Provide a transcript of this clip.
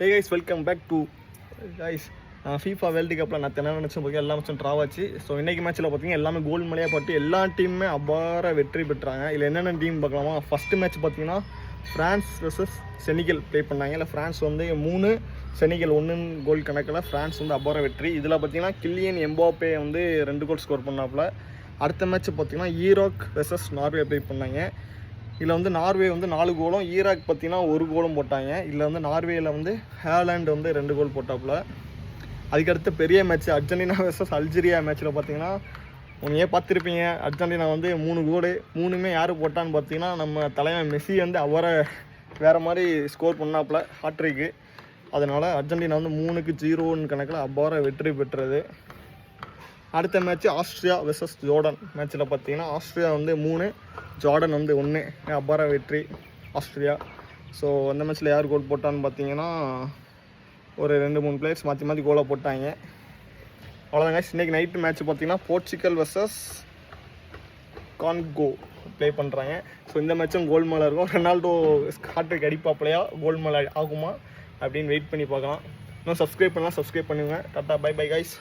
Hey guys, welcome back to guys. FIFA world கப்பில் நான் என்ன நினச்சேன் போய் எல்லா மேட்சும் ட்ரா ஆச்சு. ஸோ இன்றைக்கி மேட்ச்சில் பார்த்தீங்கன்னா எல்லாமே கோல் மலையாக பார்த்து எல்லா டீமுமே அபார வெற்றி பெற்றாங்க. இதில் என்னென்ன டீம் பார்க்கலாமா? ஃபஸ்ட்டு மேட்ச் பார்த்தீங்கன்னா ஃப்ரான்ஸ் வெர்சஸ் செனிகல் ப்ளே பண்ணாங்க. இல்லை ஃப்ரான்ஸ் வந்து 3, செனிகல் 1 கோல் கணக்கில் ஃப்ரான்ஸ் வந்து அபார வெற்றி. இதில் பார்த்தீங்கன்னா கில்லியன் எம்பாப்பே வந்து 2 கோல் ஸ்கோர் பண்ணாப்புல. அடுத்த மேட்ச் பார்த்தீங்கன்னா ஈராக் வெர்சஸ் நார்வே ப்ளே பண்ணாங்க. இதில் வந்து நார்வே வந்து 4 கோலும், ஈராக் பார்த்தீங்கன்னா 1 கோலும் போட்டாங்க. இதில் வந்து நார்வேயில் வந்து ஹேலண்ட் வந்து 2 கோல் போட்டாப்புல. அதுக்கடுத்து பெரிய மேட்ச் அர்ஜென்டினா வெர்சஸ் அல்ஜீரியா மேட்ச்சில் பார்த்தீங்கன்னா நீங்கள் பார்த்துருப்பீங்க. அர்ஜென்டினா வந்து 3 கோல், 3மே யார் போட்டான்னு பார்த்தீங்கன்னா நம்ம தலைவன் மெஸ்ஸி வந்து அவரை வேறு மாதிரி ஸ்கோர் பண்ணாப்புல ஹாட்ரிக்கு. அதனால் அர்ஜென்டினா வந்து 3-0 கணக்கில் அபார வெற்றி பெற்றது. அடுத்த மேட்ச் ஆஸ்திரியா வெர்சஸ் ஜோர்டன் மேட்ச்சில் பார்த்தீங்கன்னா ஆஸ்திரியா வந்து 3, ஜார்டன் வந்து 1 அபார வெற்றி ஆஸ்திரியா. ஸோ அந்த மேட்ச்சில் யார் கோல் போட்டான்னு பார்த்தீங்கன்னா ஒரு 2-3 பிளேயர்ஸ் மாற்றி மாற்றி கோலாக போட்டாங்க. அவ்வளோதாங்க. இன்றைக்கி நைட்டு மேட்ச் பார்த்தீங்கன்னா போர்ச்சுகல் வெர்சஸ் கான்கோ ப்ளே பண்ணுறாங்க. ஸோ இந்த மேட்சும் கோல் மேலே இருக்கும். ரொனால்டோ ஹாட்ரிக் அடிப்பாப்பிலையா, கோல் மேலே ஆகுமா அப்படின்னு வெயிட் பண்ணி பார்க்கலாம். இன்னும் சப்ஸ்கிரைப் பண்ணலாம், சப்ஸ்கிரைப் பண்ணுங்கள். Tata, bye bye guys.